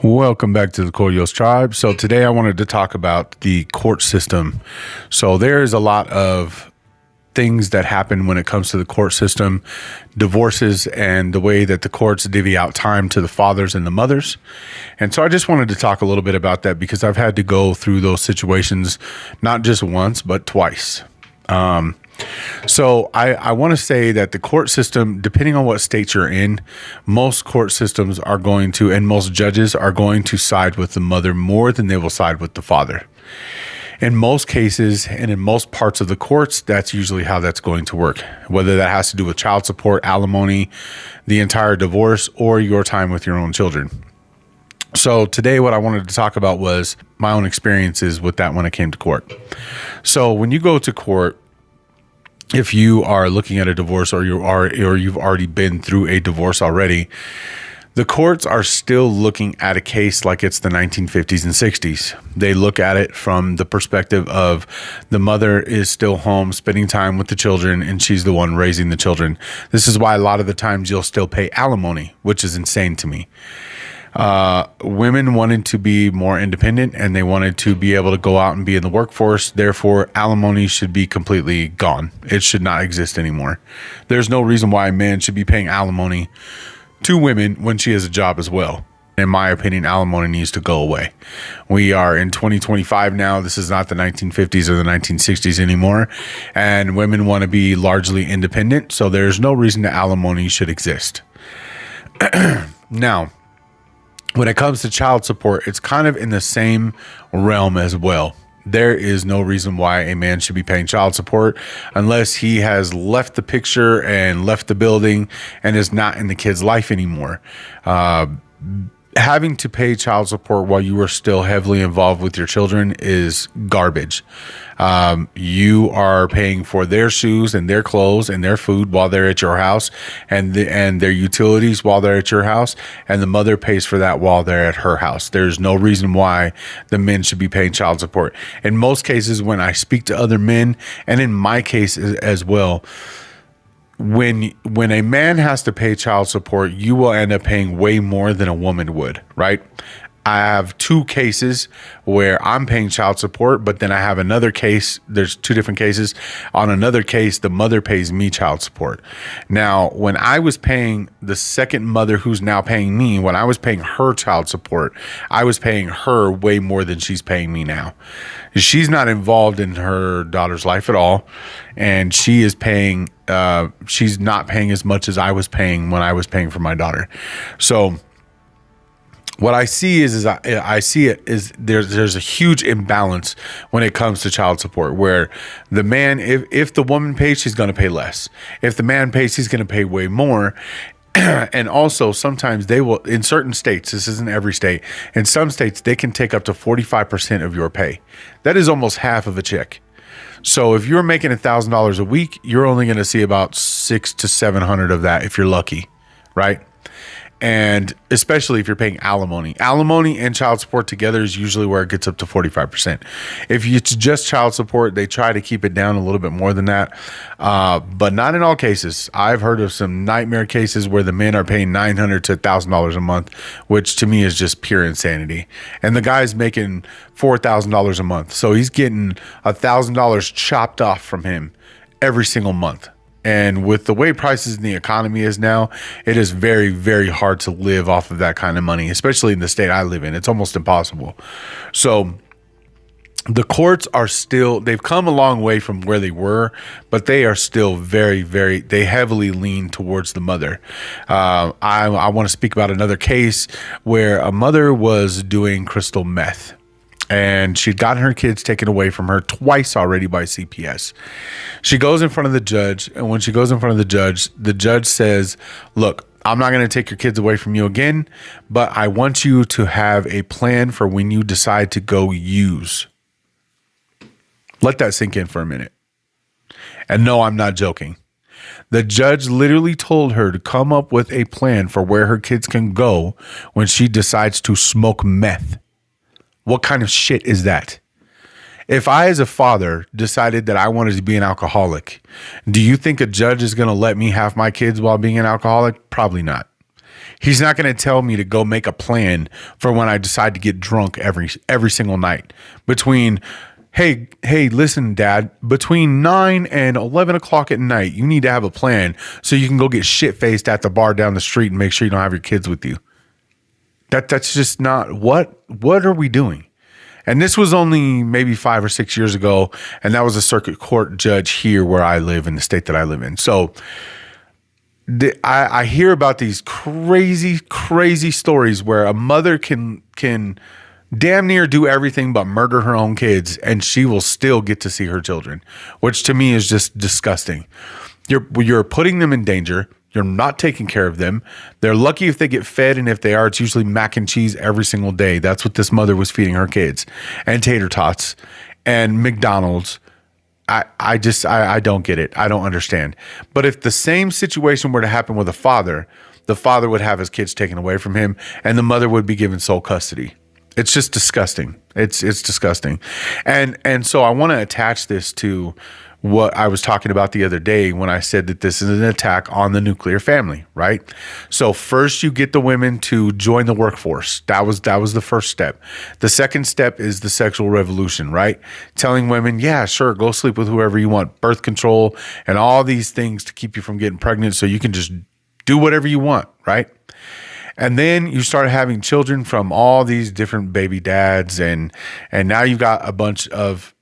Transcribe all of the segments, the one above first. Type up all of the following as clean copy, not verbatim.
Welcome back to the Koyos Tribe. So today I wanted to talk about the court system. So there's a lot of things that happen when it comes to the court system, divorces, and the way that the courts divvy out time to the fathers and the mothers. And so I just wanted to talk a little bit about that because I've had to go through those situations, not just once, but twice. So I want to say that the court system, depending on what state you're in, most court systems are going to, and most judges are going to side with the mother more than they will side with the father. In most cases and in most parts of the courts, that's usually how that's going to work, whether that has to do with child support, alimony, the entire divorce, or your time with your own children. So today what I wanted to talk about was my own experiences with that when it came to court. So when you go to court, if you are looking at a divorce or you've already been through a divorce already, the courts are still looking at a case like it's the 1950s and 60s. They look at it from the perspective of the mother is still home spending time with the children and she's the one raising the children. This is why a lot of the times you'll still pay alimony, which is insane to me. Women wanted to be more independent and they wanted to be able to go out and be in the workforce. Therefore, alimony should be completely gone. It should not exist anymore. There's no reason why a man should be paying alimony to women when she has a job as well. In my opinion, alimony needs to go away. We are in 2025 now. This is not the 1950s or the 1960s anymore. And women want to be largely independent. So there's no reason that alimony should exist. Now, when it comes to child support, it's kind of in the same realm as well. There is no reason why a man should be paying child support unless he has left the picture and left the building and is not in the kid's life anymore. Having to pay child support while you are still heavily involved with your children is garbage. You are paying for their shoes and their clothes and their food while they're at your house and their utilities while they're at your house. And the mother pays for that while they're at her house. There's no reason why the men should be paying child support. In most cases, when I speak to other men, and in my case as well, when a man has to pay child support, you will end up paying way more than a woman would, right? I have two cases where I'm paying child support, but then I have another case. There's two different cases. On another case, the mother pays me child support. Now, when I was paying the second mother who's now paying me, when I was paying her child support, I was paying her way more than she's paying me now. She's not involved in her daughter's life at all. And she is paying, she's not paying as much as I was paying when I was paying for my daughter. So what I see is I see it is there's a huge imbalance when it comes to child support, where the man, if the woman pays, she's going to pay less. If the man pays, he's going to pay way more. And also sometimes they will, in certain states, this isn't every state, in some states, they can take up to 45% of your pay. That is almost half of a check. So if you're making $1,000 a week, you're only going to see about $600 to $700 of that if you're lucky, right? And especially if you're paying alimony. Alimony and child support together is usually where it gets up to 45%. If it's just child support, they try to keep it down a little bit more than that, but not in all cases. I've heard of some nightmare cases where the men are paying $900 to $1,000 a month, which to me is just pure insanity. And the guy's making $4,000 a month, so he's getting $1,000 chopped off from him every single month. And with the way prices in the economy is now, it is very, very hard to live off of that kind of money, especially in the state I live in. It's almost impossible. So the courts are still, they've come a long way from where they were, but they are still very, very, they heavily lean towards the mother. I want to speak about another case where a mother was doing crystal meth. And she'd gotten her kids taken away from her twice already by CPS. She goes in front of the judge, and when she goes in front of the judge says, look, I'm not going to take your kids away from you again, but I want you to have a plan for when you decide to go use. Let that sink in for a minute. And no, I'm not joking. The judge literally told her to come up with a plan for where her kids can go when she decides to smoke meth. What kind of shit is that? If I, as a father, decided that I wanted to be an alcoholic, do you think a judge is going to let me have my kids while being an alcoholic? Probably not. He's not going to tell me to go make a plan for when I decide to get drunk every single night. Between, hey, listen, Dad, between 9 and 11 o'clock at night, you need to have a plan so you can go get shit-faced at the bar down the street and make sure you don't have your kids with you. That's just not, what are we doing? And this was only maybe 5 or 6 years ago, and that was a circuit court judge here where I live, in the state that I live in. So I hear about these crazy stories where a mother can damn near do everything but murder her own kids, and she will still get to see her children, which to me is just disgusting. You're putting them in danger. You're not taking care of them. They're lucky if they get fed, and if they are, it's usually mac and cheese every single day. That's what this mother was feeding her kids, and tater tots and McDonald's. I don't get it. I don't understand. But if the same situation were to happen with a father, the father would have his kids taken away from him, and the mother would be given sole custody. It's just disgusting. It's disgusting. And so I want to attach this to what I was talking about the other day when I said that this is an attack on the nuclear family, right? So first you get the women to join the workforce. That was the first step. The second step is the sexual revolution, right? Telling women, yeah, sure, go sleep with whoever you want, birth control and all these things to keep you from getting pregnant so you can just do whatever you want, right? And then you start having children from all these different baby dads, and now you've got a bunch of,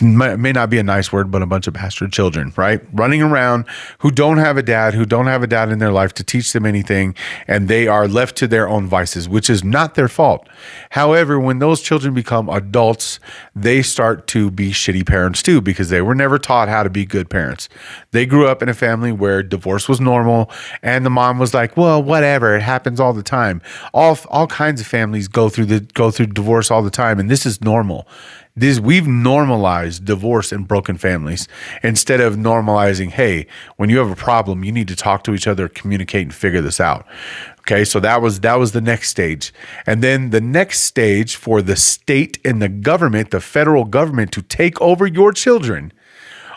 it may not be a nice word, but a bunch of bastard children, right? Running around who don't have a dad in their life to teach them anything, and they are left to their own vices, which is not their fault. However, when those children become adults, they start to be shitty parents too, because they were never taught how to be good parents. They grew up in a family where divorce was normal, and the mom was like, well, whatever, it happens all the time. All kinds of families go through divorce all the time, and this is normal. We've normalized divorce and broken families instead of normalizing, hey, when you have a problem, you need to talk to each other, communicate, and figure this out. Okay, so that was the next stage. And then the next stage for the state and the government, the federal government, to take over your children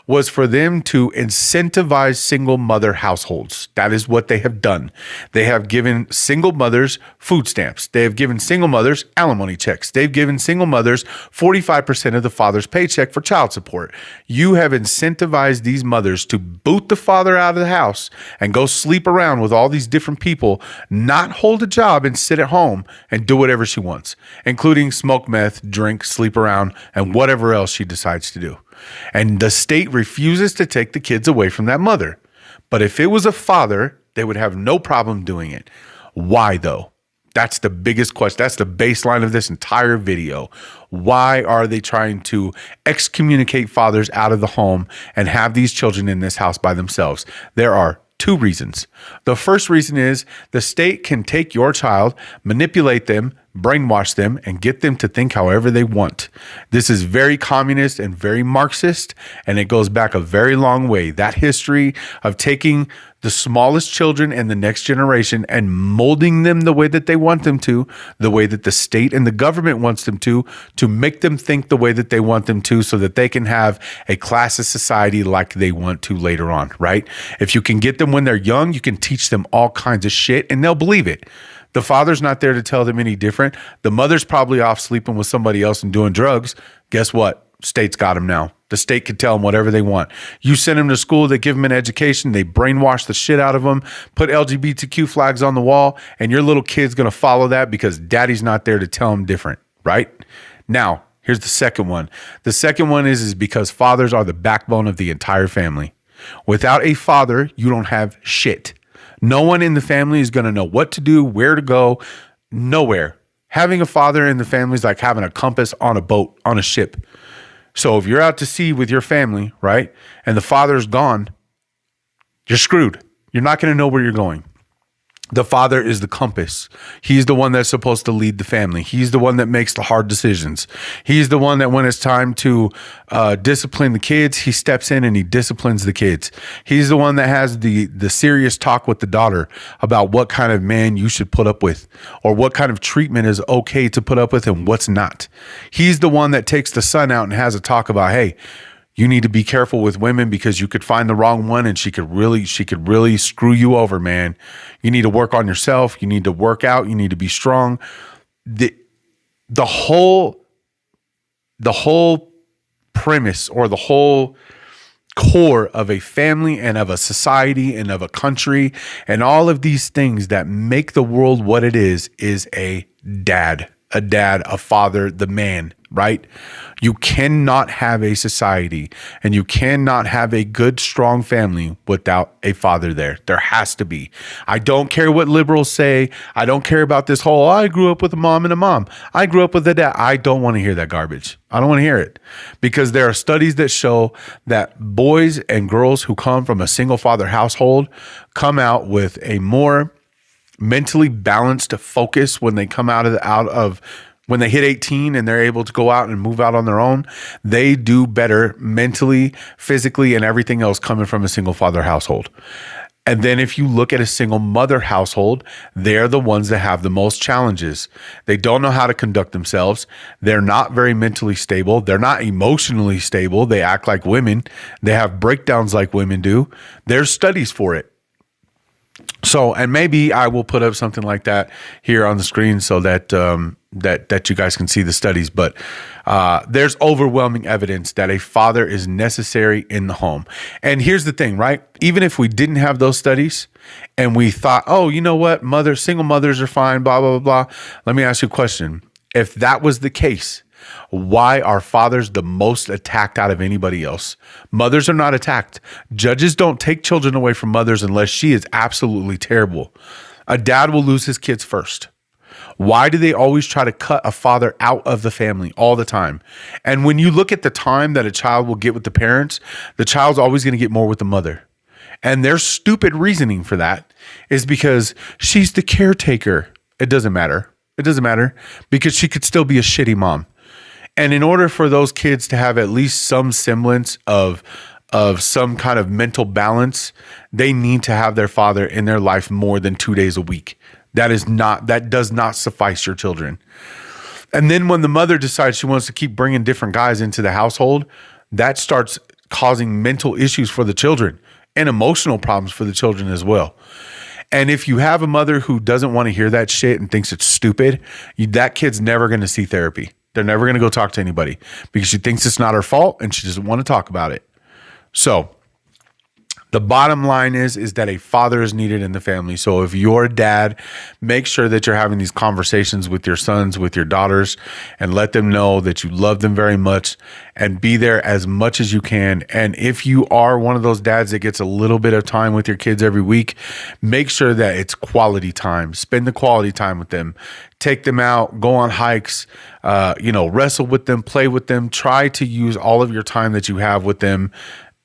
was for them to incentivize single mother households. That is what they have done. They have given single mothers food stamps. They have given single mothers alimony checks. They've given single mothers 45% of the father's paycheck for child support. You have incentivized these mothers to boot the father out of the house and go sleep around with all these different people, not hold a job and sit at home and do whatever she wants, including smoke meth, drink, sleep around, and whatever else she decides to do. And the state refuses to take the kids away from that mother. But if it was a father, they would have no problem doing it. Why though? That's the biggest question. That's the baseline of this entire video. Why are they trying to excommunicate fathers out of the home and have these children in this house by themselves? There are two reasons. The first reason is the state can take your child, manipulate them, brainwash them, and get them to think however they want. This is very communist and very Marxist, and it goes back a very long way. That history of taking the smallest children and the next generation and molding them the way that they want them to, the way that the state and the government wants them to make them think the way that they want them to, so that they can have a classist society like they want to later on, right? If you can get them when they're young, you can teach them all kinds of shit and they'll believe it. The father's not there to tell them any different. The mother's probably off sleeping with somebody else and doing drugs. Guess what? State's got them now. The state can tell them whatever they want. You send them to school, they give them an education, they brainwash the shit out of them, put LGBTQ flags on the wall, and your little kid's going to follow that because daddy's not there to tell them different, right? Now, here's the second one. The second one is because fathers are the backbone of the entire family. Without a father, you don't have shit. No one in the family is going to know what to do, where to go, nowhere. Having a father in the family is like having a compass on a boat, on a ship. So if you're out to sea with your family, right, and the father's gone, you're screwed. You're not going to know where you're going. The father is the compass. He's the one that's supposed to lead the family. He's the one that makes the hard decisions. He's the one that when it's time to discipline the kids, he steps in and he disciplines the kids. He's the one that has the serious talk with the daughter about what kind of man you should put up with, or what kind of treatment is okay to put up with and what's not. He's the one that takes the son out and has a talk about, hey, You need to be careful with women because you could find the wrong one and she could really screw you over, man. You need to work on yourself. You need to work out. You need to be strong. The whole premise, or the whole core of a family and of a society and of a country and all of these things that make the world what it is a dad, a father, the man, right? You cannot have a society and you cannot have a good, strong family without a father there. There has to be. I don't care what liberals say. I don't care about this whole, I grew up with a mom and a mom. I grew up with a dad. I don't want to hear that garbage. I don't want to hear it, because there are studies that show that boys and girls who come from a single father household come out with a more mentally balanced focus when they come out of when they hit 18 and they're able to go out and move out on their own. They do better mentally, physically, and everything else coming from a single father household. And then if you look at a single mother household, they're the ones that have the most challenges. They don't know how to conduct themselves. They're not very mentally stable. They're not emotionally stable. They act like women. They have breakdowns like women do. There's studies for it. So, and maybe I will put up something like that here on the screen so that that you guys can see the studies. But there's overwhelming evidence that a father is necessary in the home. And here's the thing, right? Even if we didn't have those studies and we thought, oh, you know what, single mothers are fine, blah, blah, blah, blah. Let me ask you a question. If that was the case, why are fathers the most attacked out of anybody else? Mothers are not attacked. Judges don't take children away from mothers unless she is absolutely terrible. A dad will lose his kids first. Why do they always try to cut a father out of the family all the time? And when you look at the time that a child will get with the parents, the child's always going to get more with the mother. And their stupid reasoning for that is because she's the caretaker. It doesn't matter. It doesn't matter, because she could still be a shitty mom. And in order for those kids to have at least some semblance of some kind of mental balance, they need to have their father in their life more than 2 days a week. That does not suffice your children. And then when the mother decides she wants to keep bringing different guys into the household, that starts causing mental issues for the children and emotional problems for the children as well. And if you have a mother who doesn't want to hear that shit and thinks it's stupid, that kid's never going to see therapy. They're never going to go talk to anybody because she thinks it's not her fault and she doesn't want to talk about it. So the bottom line is that a father is needed in the family. So if you're a dad, make sure that you're having these conversations with your sons, with your daughters, and let them know that you love them very much and be there as much as you can. And if you are one of those dads that gets a little bit of time with your kids every week, make sure that it's quality time. Spend the quality time with them. Take them out, go on hikes, wrestle with them, play with them. Try to use all of your time that you have with them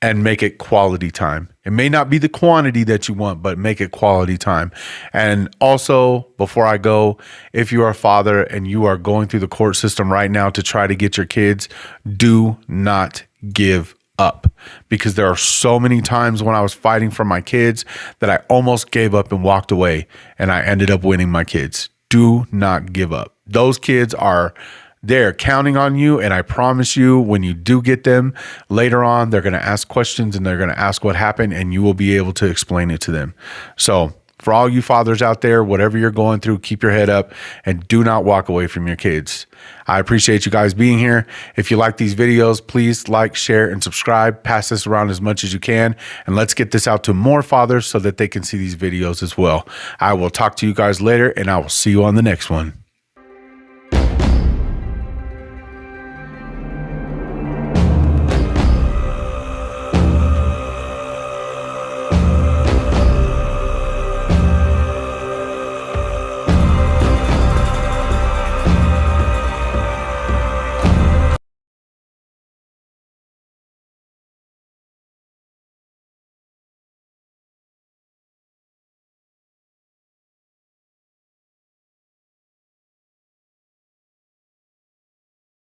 and make it quality time. It may not be the quantity that you want, but make it quality time. And also, before I go, if you are a father and you are going through the court system right now to try to get your kids, do not give up, because there are so many times when I was fighting for my kids that I almost gave up and walked away, and I ended up winning my kids. Do not give up. Those kids they're counting on you. And I promise you, when you do get them later on, they're going to ask questions and they're going to ask what happened, and you will be able to explain it to them. So for all you fathers out there, whatever you're going through, keep your head up and do not walk away from your kids. I appreciate you guys being here. If you like these videos, please like, share, and subscribe. Pass this around as much as you can. And let's get this out to more fathers so that they can see these videos as well. I will talk to you guys later, and I will see you on the next one.